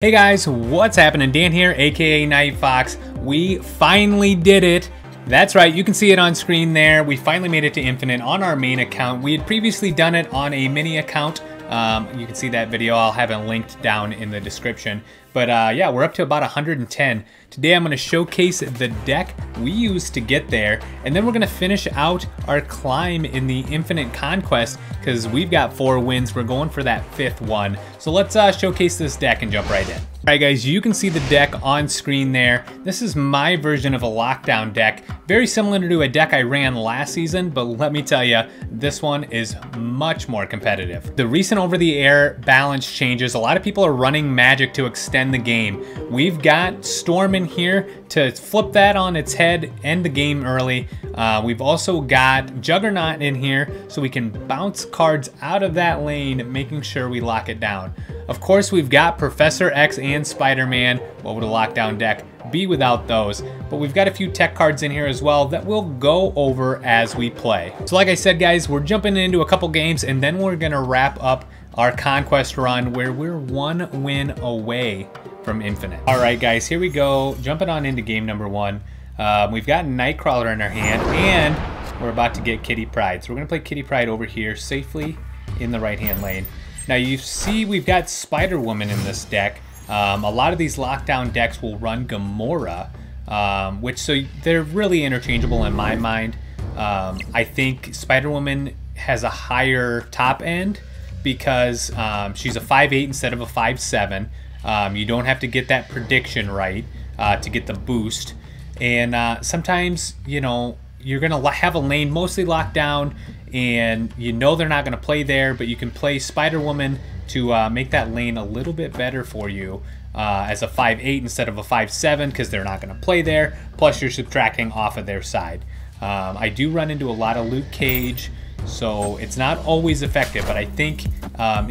Hey guys, what's happening? Dan here, aka Night Fox. We finally did it. That's right, you can see it on screen there. We finally made it to Infinite on our main account. We had previously done it on a mini account. You can see that video. I'll have it linked down in the description. But yeah, we're up to about 110. Today I'm going to showcase the deck we used to get there, and then we're going to finish out our climb in the Infinite Conquest because we've got 4 wins. We're going for that 5th one. So let's showcase this deck and jump right in. Alright guys, you can see the deck on screen there. This is my version of a lockdown deck. Very similar to a deck I ran last season, but let me tell you, this one is much more competitive. The recent over-the-air balance changes, a lot of people are running Magic to extend the game. We've got Storm in here to flip that on its head, end the game early. We've also got Juggernaut in here so we can bounce cards out of that lane, making sure we lock it down. Of course, we've got Professor X and Spider-Man. What would a lockdown deck be without those? But we've got a few tech cards in here as well that we'll go over as we play. So like I said, guys, we're jumping into a couple games and then we're gonna wrap up our Conquest run where we're 1 win away from Infinite. All right, guys, here we go. Jumping on into game number 1. We've got Nightcrawler in our hand and we're about to get Kitty Pryde. So we're gonna play Kitty Pryde over here safely in the right-hand lane. Now you see we've got Spider-Woman in this deck. A lot of these lockdown decks will run Gamora, so they're really interchangeable in my mind. I think Spider-Woman has a higher top end because she's a 5'8" instead of a 5'7". You don't have to get that prediction right to get the boost. And sometimes, you know, you're going to have a lane mostly locked down and you know they're not going to play there, but you can play Spider-Woman to make that lane a little bit better for you as a 5'8" instead of a 5'7", because they're not going to play there, plus you're subtracting off of their side. I do run into a lot of Luke Cage, so it's not always effective, but I think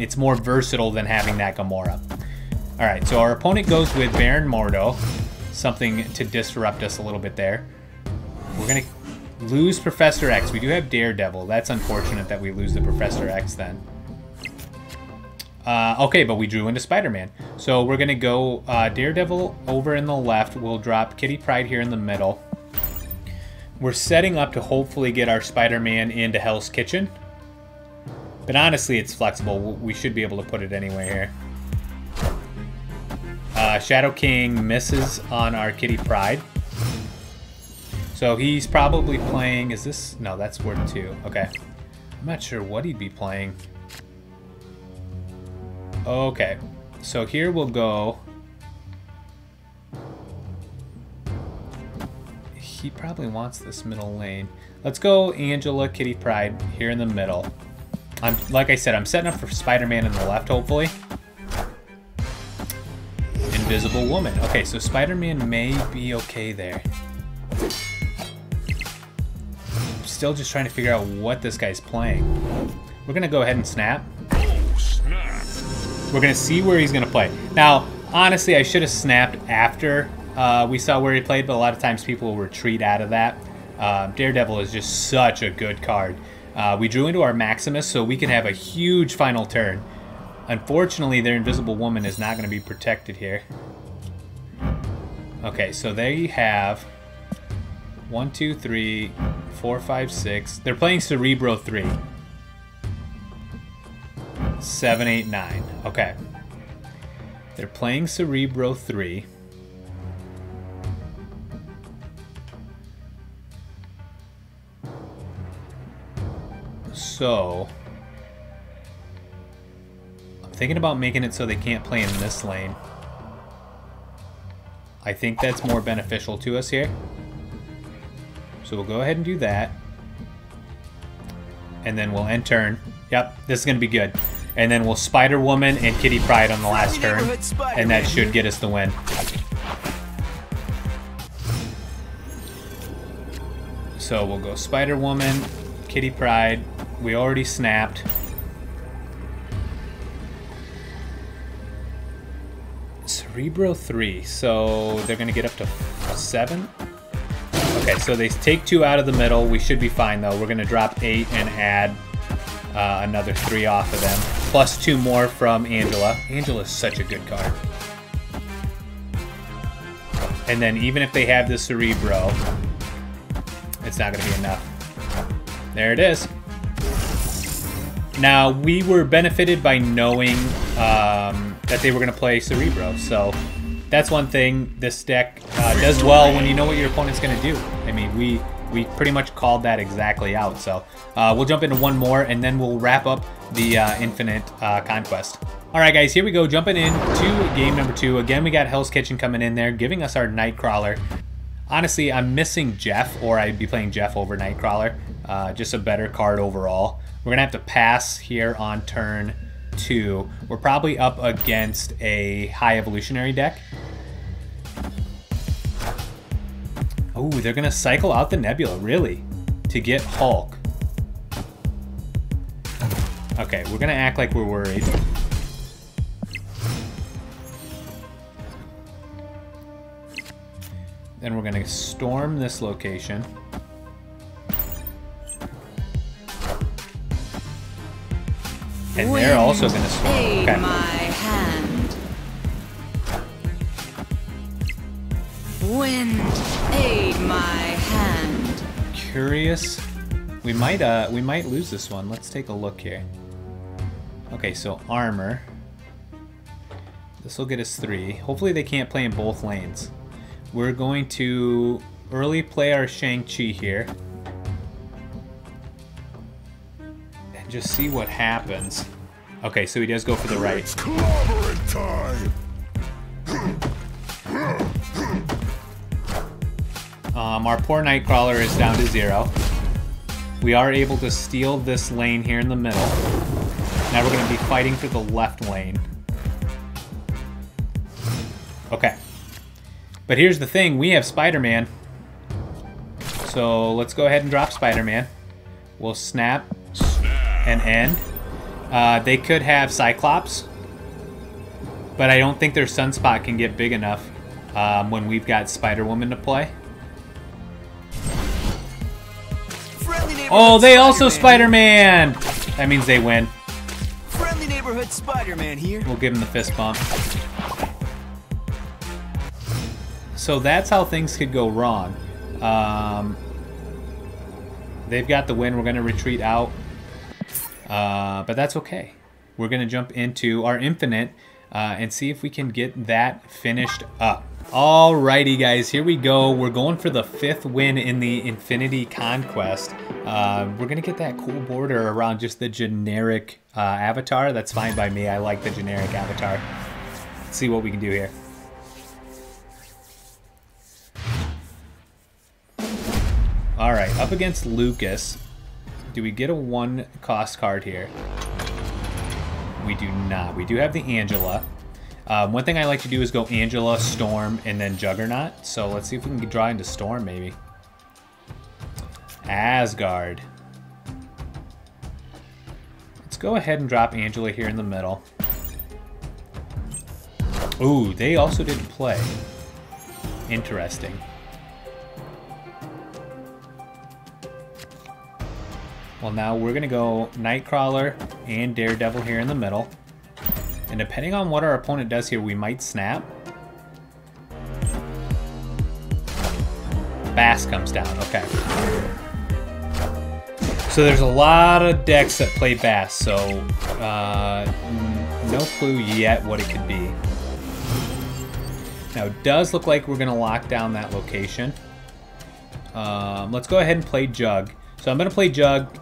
it's more versatile than having that Gamora. Alright, so our opponent goes with Baron Mordo, something to disrupt us a little bit there. We're going to lose Professor X. We do have Daredevil. That's unfortunate that we lose the Professor X then. Okay, but we drew into Spider-Man. So we're going to go Daredevil over in the left. We'll drop Kitty Pryde here in the middle. We're setting up to hopefully get our Spider-Man into Hell's Kitchen. But honestly, it's flexible. We should be able to put it anywhere here. Shadow King misses on our Kitty Pryde. So he's probably playing, is this? No, that's Word 2. Okay. I'm not sure what he'd be playing. Okay. So here we'll go. He probably wants this middle lane. Let's go Angela, Kitty Pryde here in the middle. Like I said, I'm setting up for Spider-Man in the left, hopefully. Invisible Woman. Okay, so Spider-Man may be okay there. Still just trying to figure out what this guy's playing. We're gonna go ahead and snap. We're gonna see where he's gonna play. Now, honestly, I should have snapped after we saw where he played, but a lot of times people will retreat out of that. Daredevil is just such a good card. We drew into our Maximus, so we can have a huge final turn. Unfortunately, their Invisible Woman is not gonna be protected here. Okay, so there you have 1, 2, 3, 4, 5, 6. They're playing Cerebro 3. 7, 8, 9. Okay. They're playing Cerebro 3. So I'm thinking about making it so they can't play in this lane. I think that's more beneficial to us here. So we'll go ahead and do that. And then we'll end turn. Yep, this is going to be good. And then we'll Spider-Woman and Kitty Pryde on the last turn. And that should get us the win. So we'll go Spider-Woman, Kitty Pryde. We already snapped. Cerebro 3. So they're going to get up to 7. Okay, so they take 2 out of the middle. We should be fine, though. We're going to drop 8 and add another 3 off of them. Plus 2 more from Angela. Angela's such a good card. And then even if they have the Cerebro, it's not going to be enough. There it is. Now, we were benefited by knowing that they were going to play Cerebro, so that's one thing this deck does well when you know what your opponent's going to do. I mean, we pretty much called that exactly out, so we'll jump into one more, and then we'll wrap up the Infinite Conquest. Alright guys, here we go, jumping into game number 2. Again, we got Hell's Kitchen coming in there, giving us our Nightcrawler. Honestly, I'm missing Jeff, or I'd be playing Jeff over Nightcrawler. Just a better card overall. We're going to have to pass here on turn 2. We're probably up against a high evolutionary deck. Oh, they're going to cycle out the Nebula, really? To get Hulk. Okay, we're going to act like we're worried. Then we're going to storm this location. And they're also going to storm. Okay. My hand. Wind, aid my hand. Curious. We might lose this one. Let's take a look here. Okay, so armor. This will get us 3. Hopefully they can't play in both lanes. We're going to early play our Shang-Chi here. And just see what happens. Okay, so he does go for the right. It's clobbering time. Our poor Nightcrawler is down to 0. We are able to steal this lane here in the middle. Now we're going to be fighting for the left lane. Okay. But here's the thing, we have Spider-Man. So let's go ahead and drop Spider-Man. We'll snap and end. They could have Cyclops, but I don't think their Sunspot can get big enough when we've got Spider-Woman to play. Oh, they also Spider-Man! That means they win. Friendly neighborhood Spider-Man here. We'll give him the fist bump. So that's how things could go wrong. They've got the win. We're going to retreat out. But that's okay. We're going to jump into our Infinite and see if we can get that finished up. Alrighty, guys. Here we go. We're going for the 5th win in the Infinity Conquest. We're going to get that cool border around just the generic avatar. That's fine by me. I like the generic avatar. Let's see what we can do here. Alright, up against Lucas. Do we get a 1-cost card here? We do not. We do have the Angela. One thing I like to do is go Angela, Storm, and then Juggernaut. So let's see if we can draw into Storm, maybe. Asgard. Let's go ahead and drop Angela here in the middle. Ooh, they also didn't play. Interesting. Well, now we're going to go Nightcrawler and Daredevil here in the middle. And depending on what our opponent does here, we might snap. Bass comes down. Okay. So there's a lot of decks that play Bass, so no clue yet what it could be. Now, it does look like we're going to lock down that location. Let's go ahead and play Jug. So I'm going to play Jug.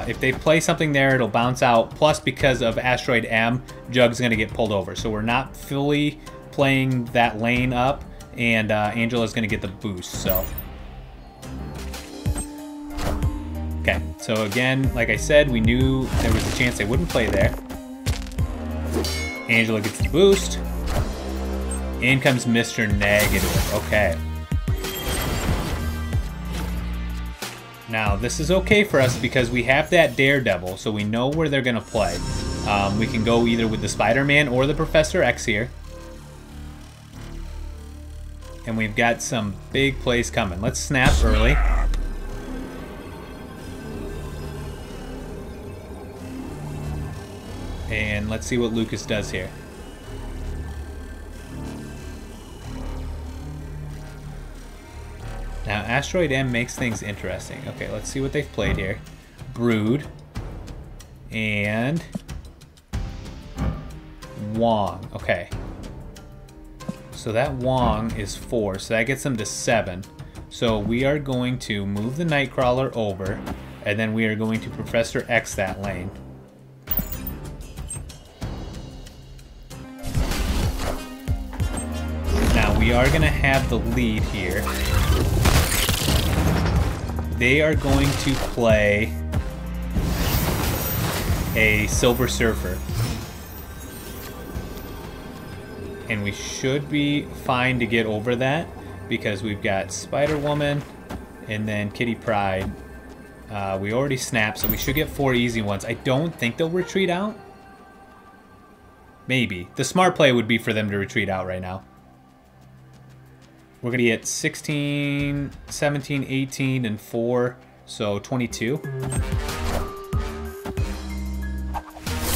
If they play something there, it'll bounce out. Plus, because of Asteroid M, Jug's going to get pulled over. So we're not fully playing that lane up, and Angela's going to get the boost. So, okay. So again, like I said, we knew there was a chance they wouldn't play there. Angela gets the boost. In comes Mr. Negative. Okay. Now, this is okay for us because we have that Daredevil, so we know where they're going to play. We can go either with the Spider-Man or the Professor X here. And we've got some big plays coming. Let's snap early. And let's see what Lucas does here. Now, Asteroid M makes things interesting. Okay, let's see what they've played here. Brood. And... Wong. Okay. So that Wong is 4, so that gets them to 7. So we are going to move the Nightcrawler over, and then we are going to Professor X that lane. Now we are going to have the lead here. They are going to play a Silver Surfer. And we should be fine to get over that because we've got Spider-Woman and then Kitty Pryde. We already snapped, so we should get 4 easy ones. I don't think they'll retreat out. Maybe. The smart play would be for them to retreat out right now. We're going to get 16, 17, 18, and 4, so 22.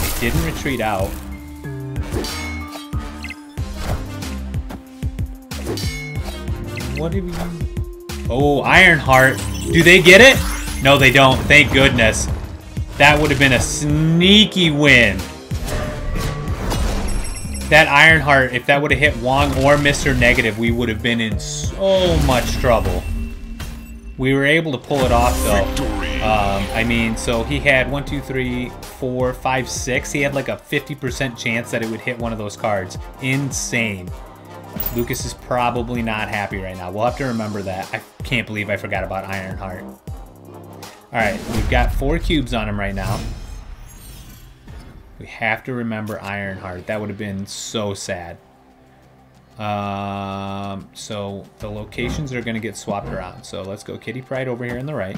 They didn't retreat out. What did we... Oh, Ironheart. Do they get it? No, they don't. Thank goodness. That would have been a sneaky win. That Ironheart, if that would have hit Wong or Mr. Negative, we would have been in so much trouble. We were able to pull it off, though. I mean, so he had 1, 2, 3, 4, 5, 6. He had like a 50% chance that it would hit one of those cards. Insane. Lucas is probably not happy right now. We'll have to remember that. I can't believe I forgot about Ironheart. Alright, we've got 4 cubes on him right now. We have to remember Ironheart. That would have been so sad. So the locations are going to get swapped around. So let's go Kitty Pryde over here on the right.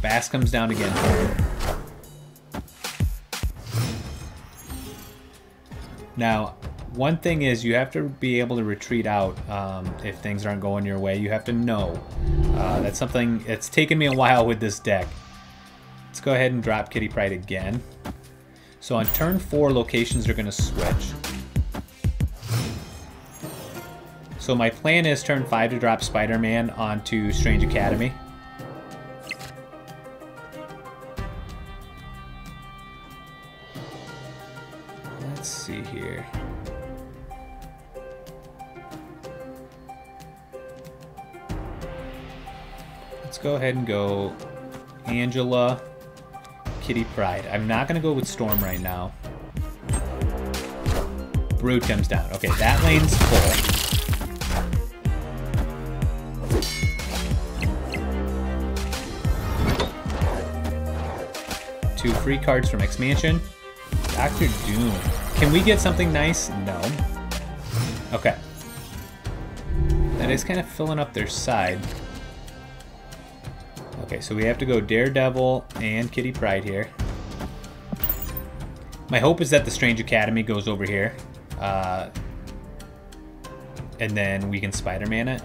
Bass comes down again. Now, one thing is you have to be able to retreat out if things aren't going your way. You have to know. That's something it's taken me a while with this deck. Let's go ahead and drop Kitty Pryde again. So on turn 4, locations are going to switch. So my plan is turn 5 to drop Spider-Man onto Strange Academy. Let's see here. Let's go ahead and go Angela, Kitty Pryde. I'm not going to go with Storm right now. Brood comes down. Okay, that lane's full. Two free cards from Expansion. Dr. Doom. Can we get something nice? No. Okay. That is kind of filling up their side. Okay, so we have to go Daredevil and Kitty Pryde here. My hope is that the Strange Academy goes over here. And then we can Spider-Man it.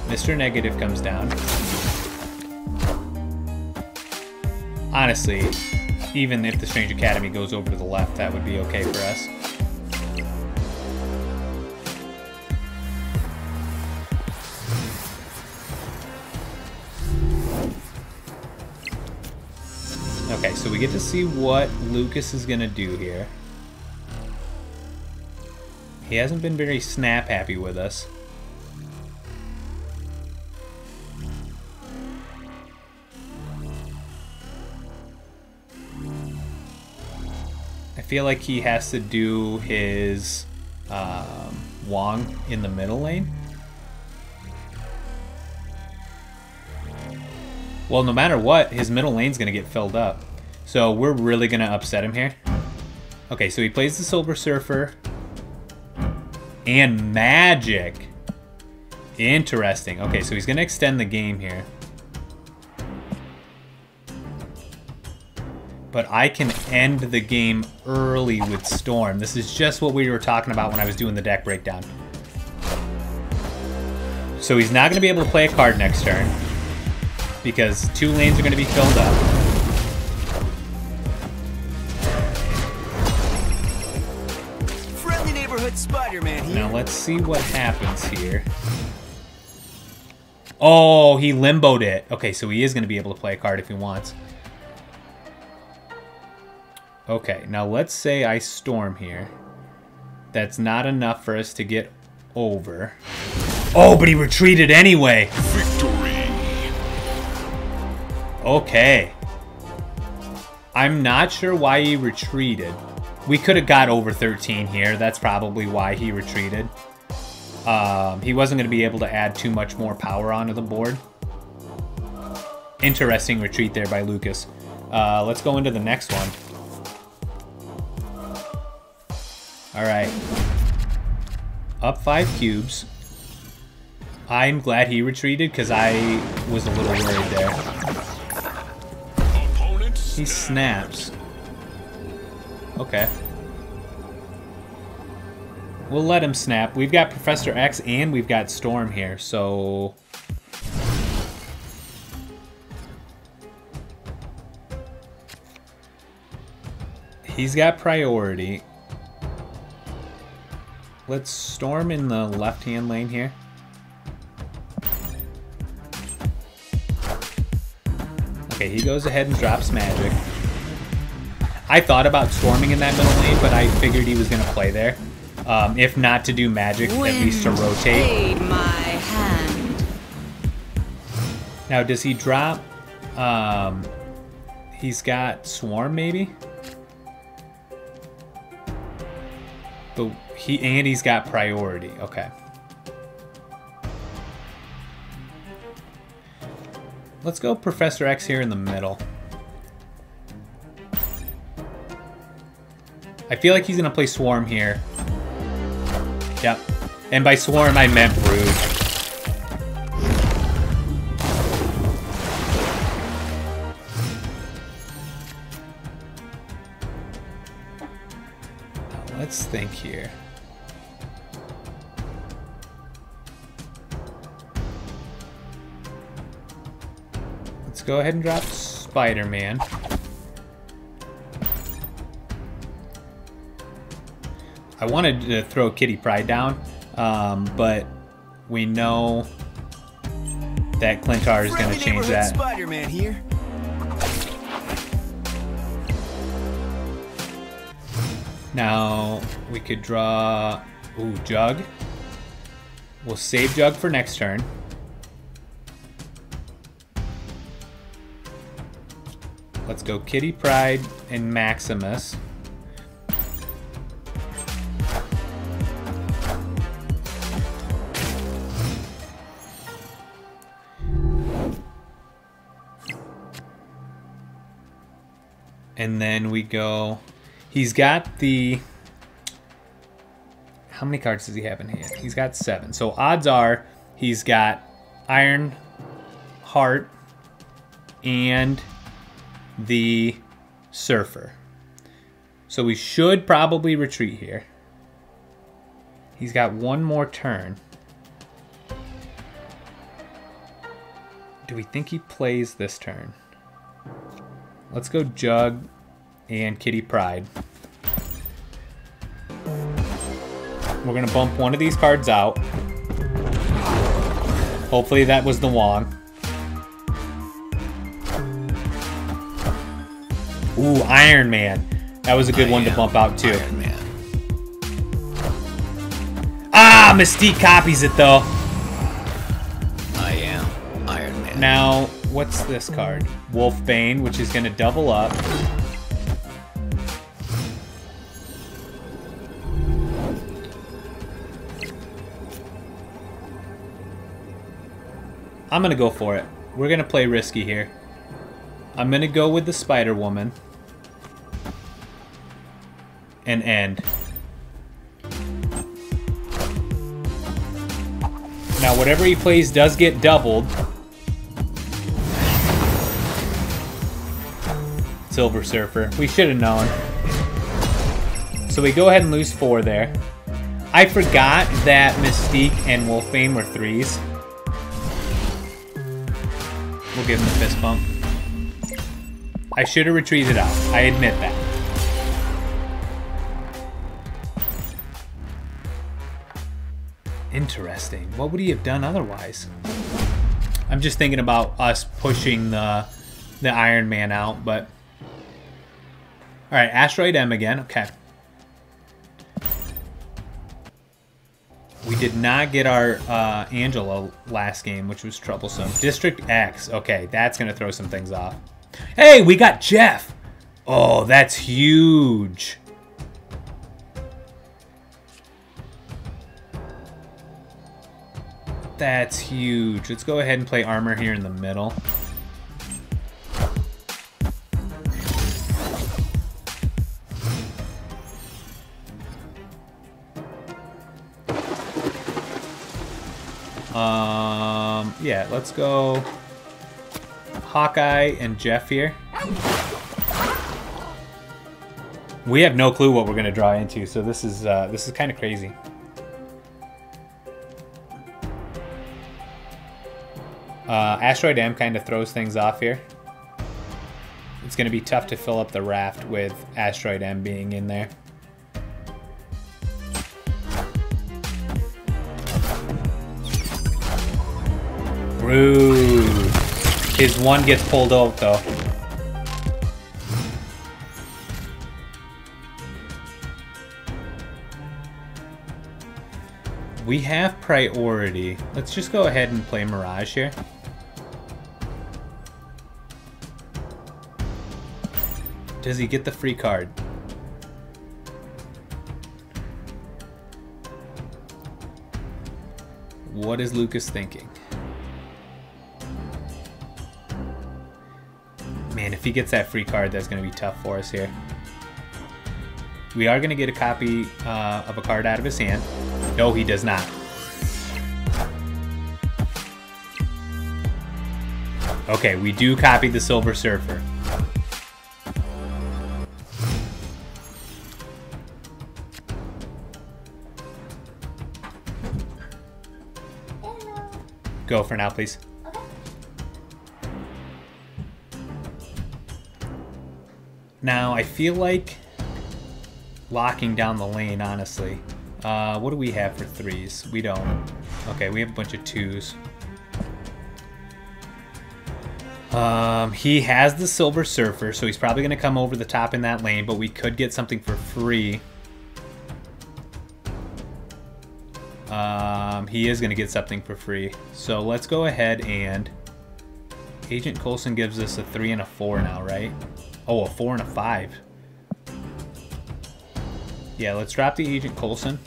Mr. Negative comes down. Honestly, even if the Strange Academy goes over to the left, that would be okay for us. Okay, so we get to see what Lucas is going to do here. He hasn't been very snap happy with us. I feel like he has to do his Wong in the middle lane. Well, no matter what, his middle lane's going to get filled up. So we're really going to upset him here. Okay, so he plays the Silver Surfer. And Magic. Interesting. Okay, so he's going to extend the game here. But I can end the game early with Storm. This is just what we were talking about when I was doing the deck breakdown. So he's not going to be able to play a card next turn. Because 2 lanes are going to be filled up. Neighborhood Spider-Man here. Now let's see what happens here. Oh, he limboed it. Okay, so he is going to be able to play a card if he wants. Okay, now let's say I storm here. That's not enough for us to get over. Oh, but he retreated anyway. Victory. Okay. I'm not sure why he retreated. We could have got over 13 here. That's probably why he retreated. He wasn't going to be able to add too much more power onto the board. Interesting retreat there by Lucas. Let's go into the next one. Alright. Up 5 cubes. I'm glad he retreated because I was a little worried there. He snaps. Okay. We'll let him snap. We've got Professor X and we've got Storm here, so... He's got priority. Let's Storm in the left-hand lane here. Okay, he goes ahead and drops magic. I thought about storming in that middle lane, but I figured he was going to play there. If not to do magic, at least to rotate. Aid my hand. Now, does he drop... he's got Swarm, maybe? He's got priority. Okay. Let's go Professor X here in the middle. I feel like he's going to play Swarm here. Yep. And by Swarm, I meant Brood. Now, let's think here. Let's go ahead and drop Spider-Man. I wanted to throw Kitty Pryde down, but we know that Clintar is going to change that. Spider-Man here. Now we could draw Jug. We'll save Jug for next turn. Let's go Kitty Pryde and Maximus. And then we go... He's got the... How many cards does he have in hand? He's got 7. So odds are he's got Iron Heart and the Surfer. So we should probably retreat here. He's got one more turn. Do we think he plays this turn? Let's go Jug and Kitty Pryde. We're going to bump one of these cards out. Hopefully that was the Wong. Ooh, Iron Man. That was a good one to bump out too. Iron Man. Ah, Mystique copies it though. I am Iron Man. Now, what's this card? Wolfbane, which is going to double up. I'm going to go for it. We're going to play risky here. I'm going to go with the Spider-Woman. And end. Now, whatever he plays does get doubled. Silver Surfer. We should have known. So we go ahead and lose 4 there. I forgot that Mystique and Wolfbane were 3s. We'll give him the fist bump. I should have retreated out. I admit that. Interesting. What would he have done otherwise? I'm just thinking about us pushing the Iron Man out, but... Alright, Asteroid M again. Okay. We did not get our Angela last game, which was troublesome. District X. Okay, that's going to throw some things off. Hey, we got Jeff! Oh, that's huge. That's huge. Let's go ahead and play armor here in the middle. Yeah, let's go Hawkeye and Jeff here. We have no clue what we're gonna draw into, so this is kind of crazy. Asteroid M kind of throws things off here. It's gonna be tough to fill up the raft with Asteroid M being in there. Rude. His one gets pulled out though. We have priority. Let's just go ahead and play Mirage here. Does he get the free card? What is Lucas thinking? Man, if he gets that free card, that's going to be tough for us here. We are going to get a copy of a card out of his hand. No, he does not. Okay, we do copy the Silver Surfer. Go for now, please. Now, I feel like locking down the lane, honestly. What do we have for 3s? We don't. Okay, we have a bunch of 2s. He has the Silver Surfer, so he's probably going to come over the top in that lane, but we could get something for free. He is going to get something for free. So let's go ahead and... Agent Coulson gives us a 3 and a 4 now, right? Oh, a 4 and a 5. Yeah, let's drop the Agent Coulson.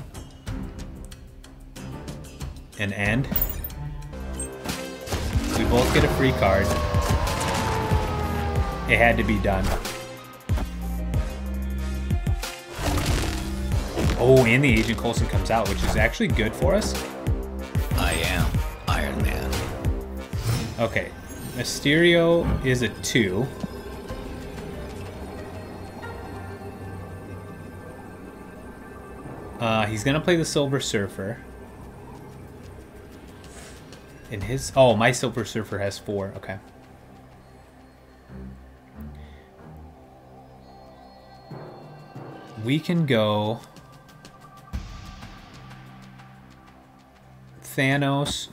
And end. We both get a free card. It had to be done. Oh, and the Agent Coulson comes out, which is actually good for us. I am Iron Man. Okay, Mysterio is a 2. He's gonna play the Silver Surfer. And his... Oh, my Silver Surfer has 4. Okay. We can go... Thanos,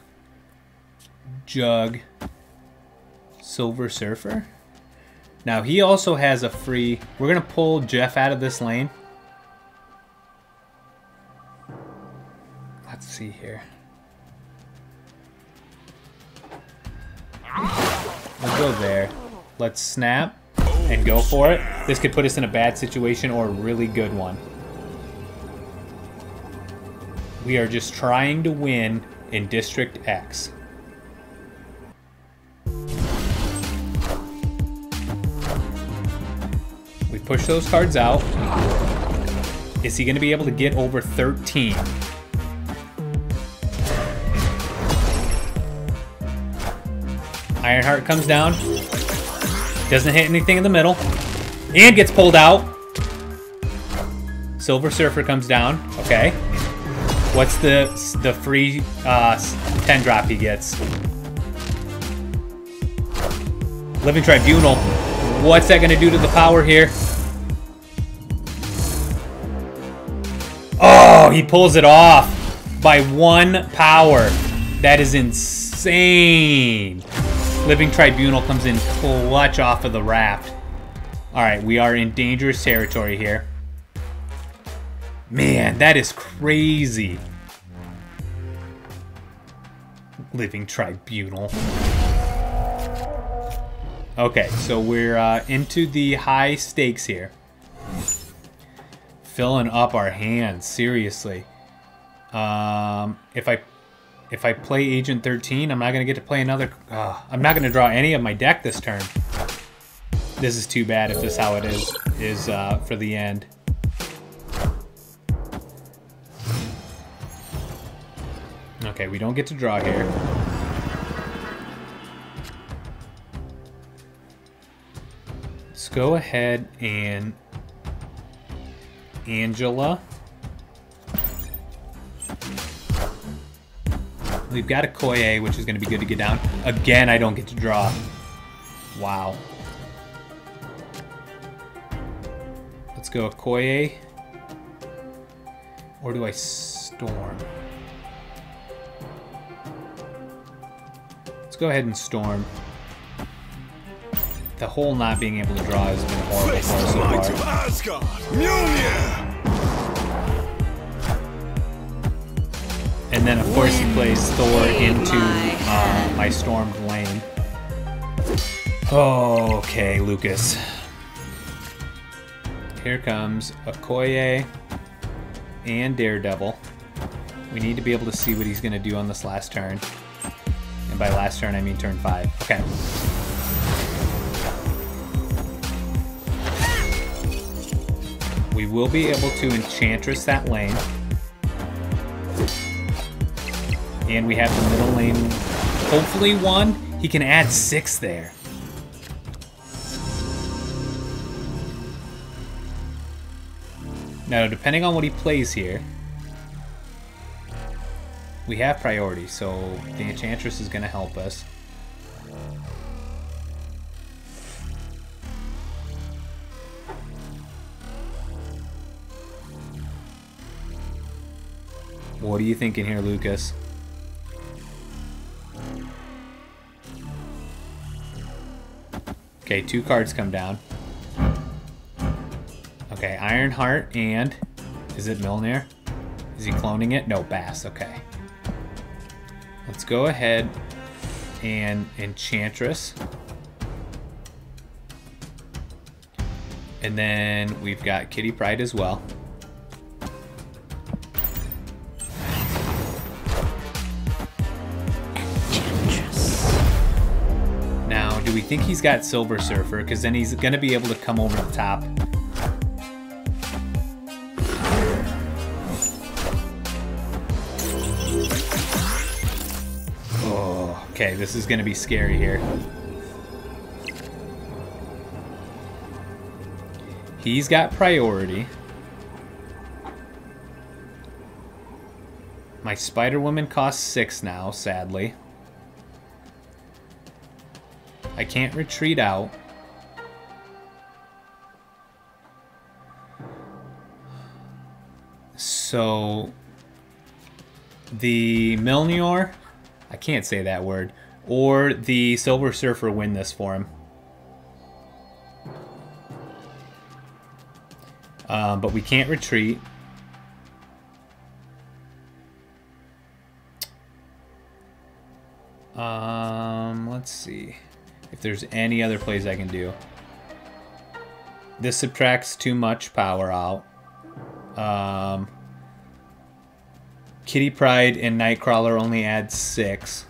Jug, Silver Surfer. Now he also has a free... We're going to pull Jeff out of this lane. Let's see here. Let's go there. Let's snap and go for it. This could put us in a bad situation or a really good one. We are just trying to win in District X. We push those cards out. Is he going to be able to get over 13? Ironheart comes down. Doesn't hit anything in the middle. And gets pulled out. Silver Surfer comes down. Okay. What's the free 10 drop he gets? Living Tribunal. What's that going to do to the power here? Oh, he pulls it off. by 1 power. That is insane. Living Tribunal comes in clutch off of the raft. Alright, we are in dangerous territory here. Man, that is crazy. Living Tribunal. Okay, so we're into the high stakes here. Filling up our hands, seriously. If I play Agent 13, I'm not gonna get to play another. I'm not gonna draw any of my deck this turn. This is too bad if this is how it is for the end. Okay, we don't get to draw here. Let's go ahead and Angela. We've got a Koye, which is going to be good to get down. Again, I don't get to draw. Wow. Let's go Koye. Or do I Storm? Let's go ahead and Storm. The whole not being able to draw has been horrible for us so far. And then, of course, he plays Thor into my stormed lane. Okay, Lucas. Here comes Okoye and Daredevil. We need to be able to see what he's going to do on this last turn. And by last turn, I mean turn 5. Okay. We will be able to Enchantress that lane. And we have the middle lane, hopefully won. He can add 6 there. Now, depending on what he plays here, we have priority, so the Enchantress is going to help us. What are you thinking here, Lucas? Okay, 2 cards come down. Okay, Ironheart and... Is it Milner? Is he cloning it? No, Bass. Okay. Let's go ahead and Enchantress. And then we've got Kitty Pryde as well. Now, do we think he's got Silver Surfer? Because then he's going to be able to come over the top. Oh, okay, this is going to be scary here. He's got priority. My Spider-Woman costs 6 now, sadly. I can't retreat out. So the Milner, I can't say that word, or the Silver Surfer win this for him. But we can't retreat. Let's see if there's any other plays I can do. This subtracts too much power out. Kitty Pryde and Nightcrawler only add 6.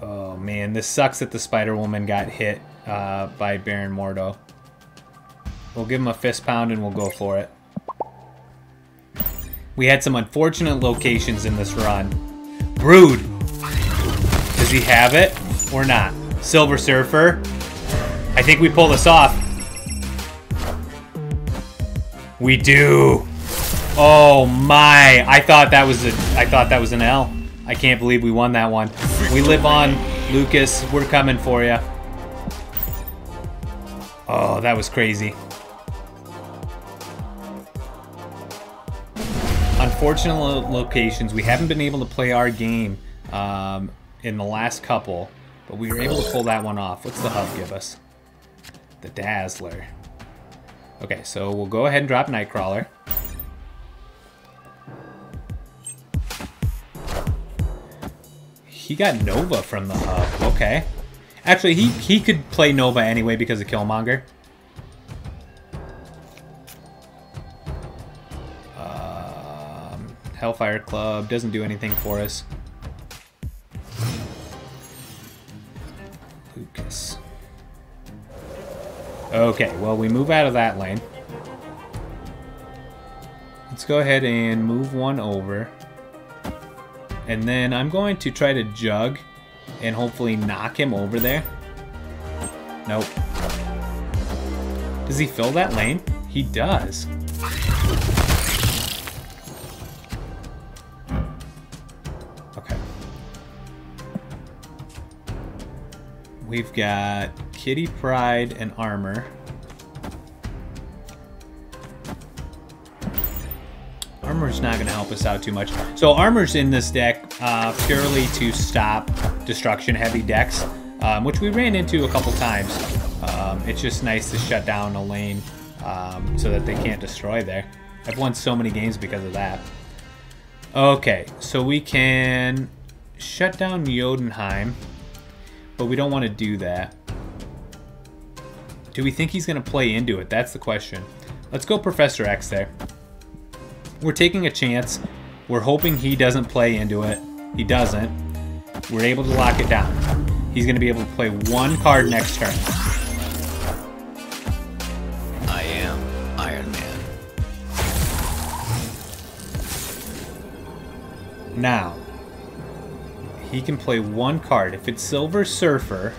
Oh man, this sucks that the Spider-Woman got hit by Baron Mordo. We'll give him a fist pound and we'll go for it. We had some unfortunate locations in this run. Brood! Does he have it or not? Silver Surfer. I think we pull this off. We do. Oh my! I thought that was an L. I can't believe we won that one. We live on, Lucas. We're coming for you. Oh, that was crazy. unfortunate locations. We haven't been able to play our game in the last couple, but we were able to pull that one off. What's the hub give us? The Dazzler. Okay, so we'll go ahead and drop Nightcrawler. He got Nova from the hub. Okay. Actually, he could play Nova anyway because of Killmonger. Hellfire Club doesn't do anything for us. Lucas. Okay, well, we move out of that lane. Let's go ahead and move one over. And then I'm going to try to jug and hopefully knock him over there. Nope. Does he fill that lane? He does. Okay. We've got Kitty Pryde and Armor. Armor's not going to help us out too much. So Armor's in this deck purely to stop destruction-heavy decks, which we ran into a couple times. It's just nice to shut down a lane so that they can't destroy there. I've won so many games because of that. Okay, so we can shut down Jotunheim, but we don't want to do that. Do we think he's going to play into it? That's the question. Let's go Professor X there. We're taking a chance. We're hoping he doesn't play into it. He doesn't. We're able to lock it down. He's going to be able to play one card next turn. I am Iron Man. Now, he can play one card. If it's Silver Surfer,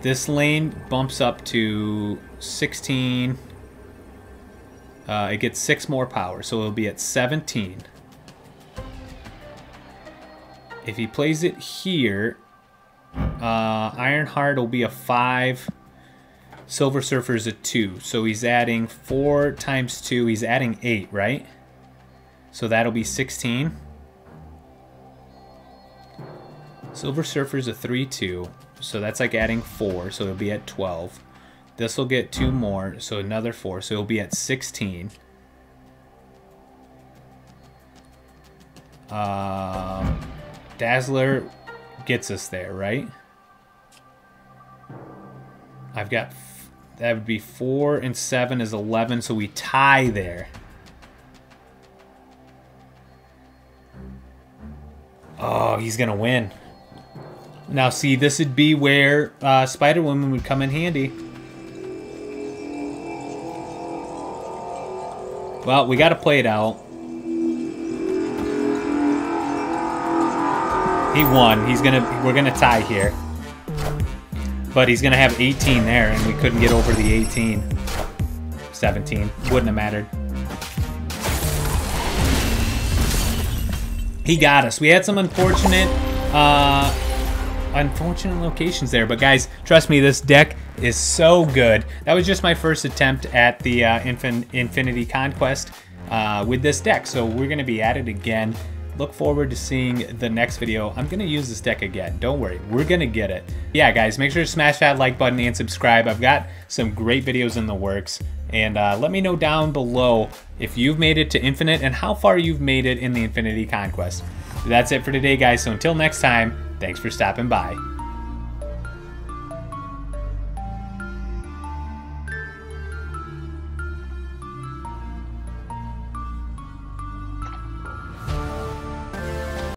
this lane bumps up to 16. It gets 6 more power, so it'll be at 17. If he plays it here, Ironheart will be a 5. Silver Surfer's a 2. So he's adding 4 times 2. He's adding 8, right? So that'll be 16. Silver Surfer's a 3-2. So that's like adding 4. So it'll be at 12. This will get 2 more, so another 4, so it'll be at 16. Dazzler gets us there, right? I've got, that would be 4 and 7 is 11, so we tie there. Oh, he's gonna win. Now see, this would be where Spider-Woman would come in handy. Well, we got to play it out. He won. We're gonna tie here. But he's gonna have 18 there, and we couldn't get over the 18. 17. Wouldn't have mattered. He got us. We had some unfortunate locations there, but guys, trust me, this deck is so good. That was just my first attempt at the Infinity Conquest with this deck, so we're going to be at it again. Look forward to seeing the next video. I'm going to use this deck again. Don't worry, we're going to get it. Yeah, guys, make sure to smash that like button and subscribe. I've got some great videos in the works, and let me know down below if you've made it to Infinite and how far you've made it in the Infinity Conquest. That's it for today, guys, so until next time, thanks for stopping by.